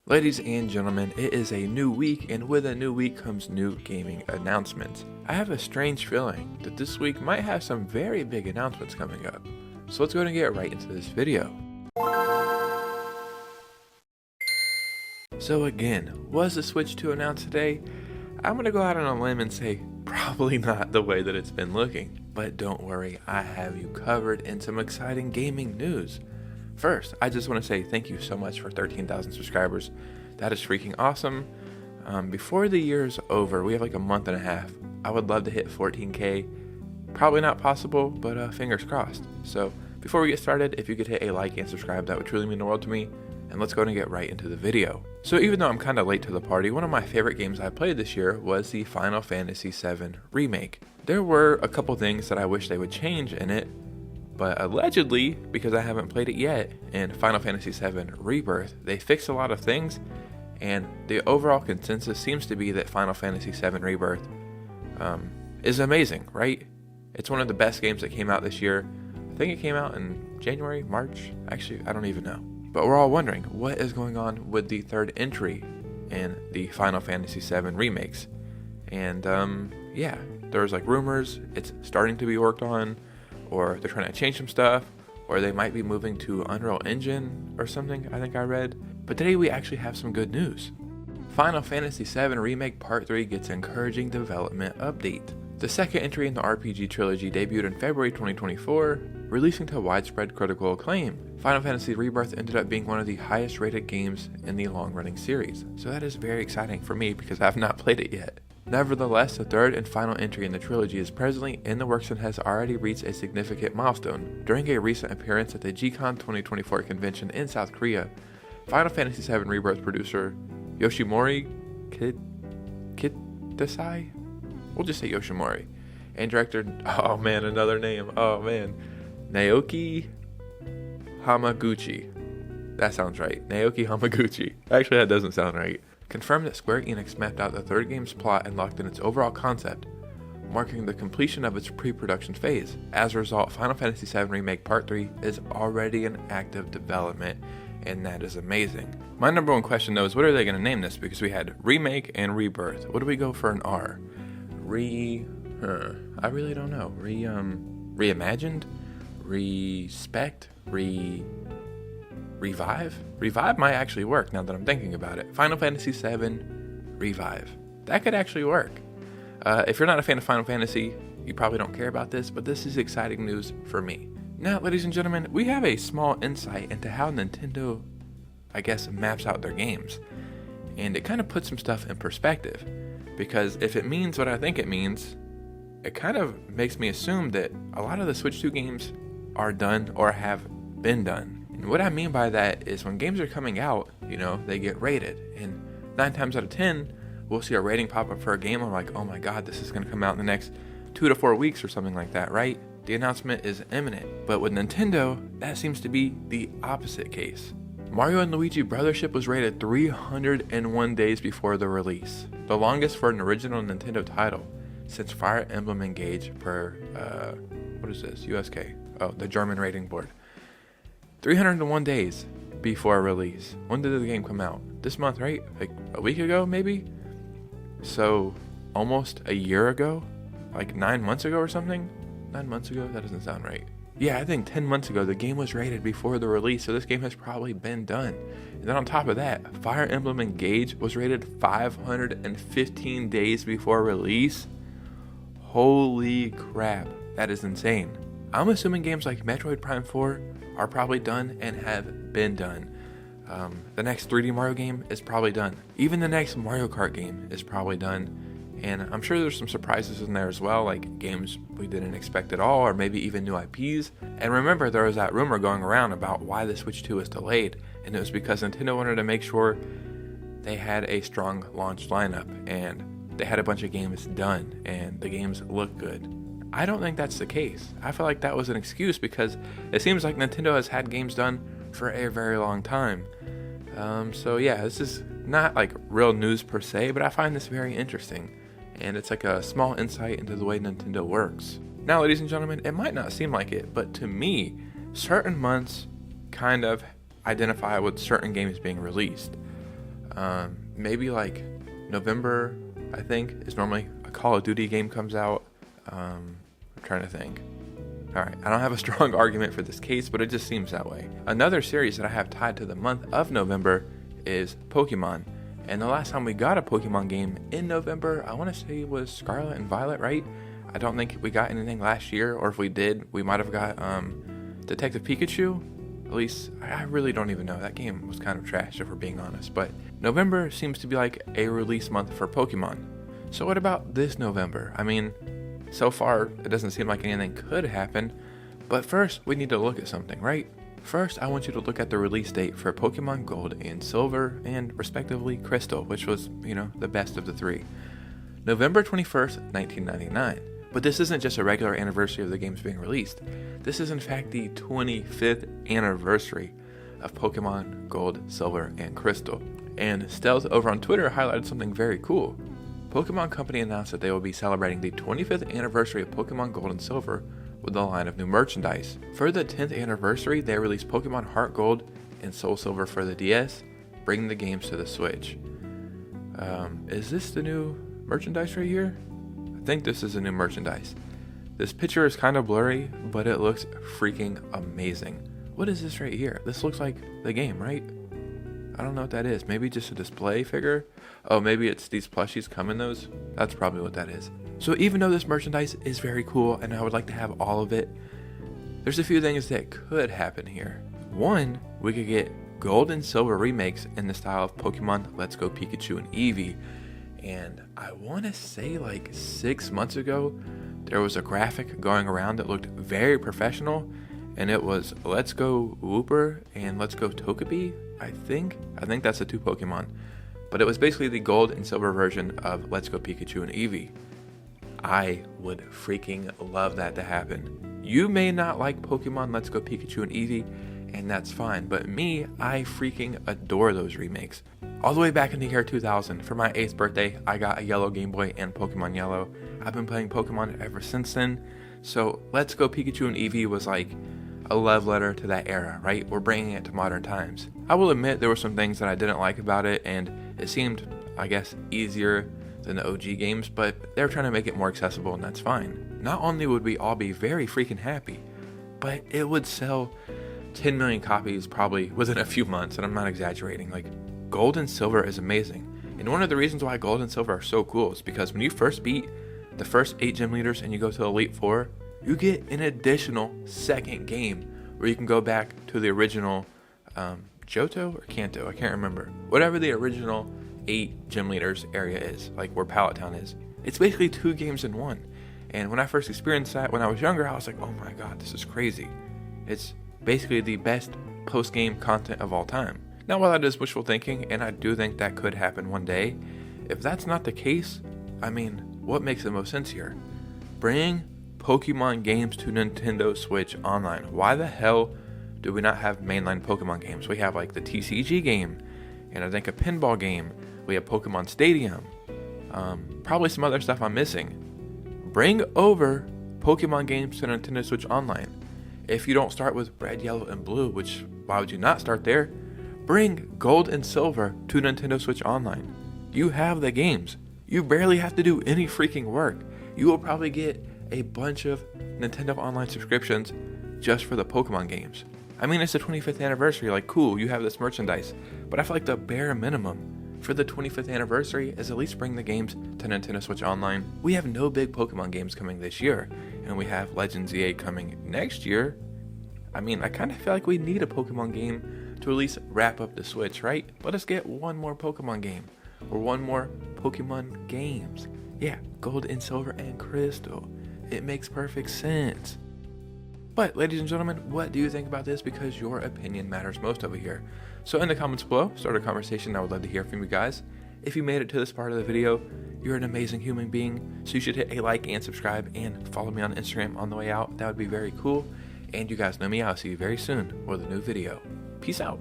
Ladies and gentlemen, it is a new week, and with a new week comes new gaming announcements. I have a strange feeling that this week might have some very big announcements coming up. So let's go and get right into this video. So again, was the Switch 2 announced today? I'm going to go out on a limb and say probably not the way that it's been looking. But don't worry, I have you covered in some exciting gaming news. First, I just want to say thank you so much for 13,000 subscribers. That is freaking awesome. Before the year's over, we have like a month and a half. I would love to hit 14K. Probably not possible, but fingers crossed. So before we get started, if you could hit a like and subscribe, that would truly mean the world to me. And let's go and get right into the video. So even though I'm kind of late to the party, one of my favorite games I played this year was the Final Fantasy VII Remake. There were a couple things that I wish they would change in it, but allegedly, because I haven't played it yet, in Final Fantasy VII Rebirth, they fixed a lot of things, and the overall consensus seems to be that Final Fantasy VII Rebirth is amazing, right? It's one of the best games that came out this year. I think it came out in January, March? Actually, I don't even know. But we're all wondering, what is going on with the third entry in the Final Fantasy VII remakes? And yeah, there's like rumors it's starting to be worked on, or they're trying to change some stuff, or they might be moving to Unreal Engine or something, I think I read. But today we actually have some good news. Final Fantasy VII Remake Part 3 gets encouraging development update. The second entry in the RPG trilogy debuted in February 2024, releasing to widespread critical acclaim. Final Fantasy Rebirth ended up being one of the highest rated games in the long-running series, so that is very exciting for me because I have not played it yet. Nevertheless, the third and final entry in the trilogy is presently in the works and has already reached a significant milestone. During a recent appearance at the G-Con 2024 convention in South Korea, Final Fantasy VII Rebirth producer Yoshimori Kitase? We'll just say Yoshimori. And director, oh man, another name, oh man, Naoki Hamaguchi. That sounds right, Naoki Hamaguchi. Actually, that doesn't sound right. Confirmed that Square Enix mapped out the third game's plot and locked in its overall concept, marking the completion of its pre-production phase. As a result, Final Fantasy VII Remake Part 3 is already in active development, and that is amazing. My number one question though is, what are they going to name this? Because we had Remake and Rebirth. What do we go for an R? I really don't know. Reimagined? Respect? Revive? Revive might actually work now that I'm thinking about it. Final Fantasy VII Revive. That could actually work. If you're not a fan of Final Fantasy, you probably don't care about this, but this is exciting news for me. Now, ladies and gentlemen, we have a small insight into how Nintendo, I guess, maps out their games. And it kind of puts some stuff in perspective. Because if it means what I think it means, it kind of makes me assume that a lot of the Switch 2 games are done or have been done. And what I mean by that is when games are coming out, they get rated. And 9 times out of 10, we'll see a rating pop up for a game. I'm like, oh my god, this is going to come out in the next 2 to 4 weeks or something like that, right? The announcement is imminent. But with Nintendo, that seems to be the opposite case. Mario & Luigi Brothership was rated 301 days before the release, the longest for an original Nintendo title since Fire Emblem Engage per, what is this, USK, oh, the German rating board. 301 days before release. When did the game come out? This month, right? Like a week ago, maybe? So, almost a year ago? Like 9 months ago or something? 9 months ago? That doesn't sound right. Yeah, I think 10 months ago the game was rated before the release, so this game has probably been done. And then on top of that, Fire Emblem Engage was rated 515 days before release. Holy crap, that is insane. I'm assuming games like Metroid Prime 4 are probably done and have been done. The next 3D Mario game is probably done. Even the next Mario Kart game is probably done. And I'm sure there's some surprises in there as well, like games we didn't expect at all, or maybe even new IPs. And remember, there was that rumor going around about why the Switch 2 was delayed, and it was because Nintendo wanted to make sure they had a strong launch lineup, and they had a bunch of games done, and the games look good. I don't think that's the case. I feel like that was an excuse because it seems like Nintendo has had games done for a very long time. So yeah, this is not like real news per se, but I find this very interesting. And it's like a small insight into the way Nintendo works. Now, ladies and gentlemen, it might not seem like it, but to me, certain months kind of identify with certain games being released. Maybe like November, I think, is normally a Call of Duty game comes out. I'm trying to think. Alright, I don't have a strong argument for this case, but it just seems that way. Another series that I have tied to the month of November is Pokemon. And the last time we got a Pokemon game in November, I want to say it was Scarlet and Violet, right? I don't think we got anything last year, or if we did, we might have got Detective Pikachu. At least, I really don't even know. That game was kind of trash, if we're being honest. But November seems to be like a release month for Pokemon. So what about this November? I mean, so far, it doesn't seem like anything could happen. But first, we need to look at something, right? First, I want you to look at the release date for Pokemon Gold and Silver and respectively Crystal, which was, the best of the three. November 21st, 1999. But this isn't just a regular anniversary of the games being released. This is in fact the 25th anniversary of Pokemon Gold, Silver, and Crystal. And Stealth over on Twitter highlighted something very cool. Pokemon Company announced that they will be celebrating the 25th anniversary of Pokemon Gold and Silver with a line of new merchandise. For the 10th anniversary, they released Pokemon Heart Gold and Soul Silver for the DS, bringing the games to the Switch. Is this the new merchandise right here? I think this is the new merchandise. This picture is kind of blurry, but it looks freaking amazing. What is this right here? This looks like the game, right? I don't know what that is. Maybe just a display figure? Oh, maybe it's these plushies come in those? That's probably what that is. So even though this merchandise is very cool and I would like to have all of it, there's a few things that could happen here. One, we could get Gold and Silver remakes in the style of Pokemon Let's Go Pikachu and Eevee. And I want to say like 6 months ago, there was a graphic going around that looked very professional, and it was Let's Go Wooper and Let's Go Togepi, I think that's the two Pokemon. But it was basically the Gold and Silver version of Let's Go Pikachu and Eevee. I would freaking love that to happen. You may not like Pokemon Let's Go Pikachu and Eevee, and that's fine, but me, I freaking adore those remakes. All the way back in the year 2000, for my 8th birthday, I got a yellow Game Boy and Pokemon Yellow. I've been playing Pokemon ever since then, so Let's Go Pikachu and Eevee was like a love letter to that era, right? We're bringing it to modern times. I will admit there were some things that I didn't like about it, and it seemed, I guess, easier than the OG games, but they're trying to make it more accessible, and that's fine. Not only would we all be very freaking happy, but it would sell 10 million copies probably within a few months, and I'm not exaggerating. Like, Gold and Silver is amazing. And one of the reasons why Gold and Silver are so cool is because when you first beat the first 8 gym leaders and you go to Elite Four, you get an additional second game where you can go back to the original Johto or Kanto, I can't remember. Whatever the original 8 gym leaders area is, like where Pallet Town is. It's basically 2 games in one. And when I first experienced that when I was younger, I was like, oh my god, this is crazy. It's basically the best post-game content of all time. Now, while that is wishful thinking, and I do think that could happen one day, if that's not the case, I mean, what makes the most sense here? Bring Pokemon games to Nintendo Switch Online. Why the hell do we not have mainline Pokemon games? We have like the TCG game, and I think a pinball game. We have Pokemon Stadium. Probably some other stuff I'm missing. Bring over Pokemon games to Nintendo Switch Online. If you don't start with Red, Yellow, and Blue, which why would you not start there? Bring Gold and Silver to Nintendo Switch Online. You have the games. You barely have to do any freaking work. You will probably get a bunch of Nintendo Online subscriptions just for the Pokemon games. I mean, it's the 25th anniversary, like cool, you have this merchandise, but I feel like the bare minimum for the 25th anniversary is at least bring the games to Nintendo Switch Online. We have no big Pokemon games coming this year, and we have Legends EA coming next year. I mean, I kind of feel like we need a Pokemon game to at least wrap up the Switch, right? Let us get one more Pokemon game, or one more Pokemon games. Yeah, Gold and Silver and Crystal. It makes perfect sense. But ladies and gentlemen, what do you think about this? Because your opinion matters most over here. So in the comments below, start a conversation. I would love to hear from you guys. If you made it to this part of the video, you're an amazing human being. So you should hit a like and subscribe and follow me on Instagram on the way out. That would be very cool. And you guys know me. I'll see you very soon with a new video. Peace out.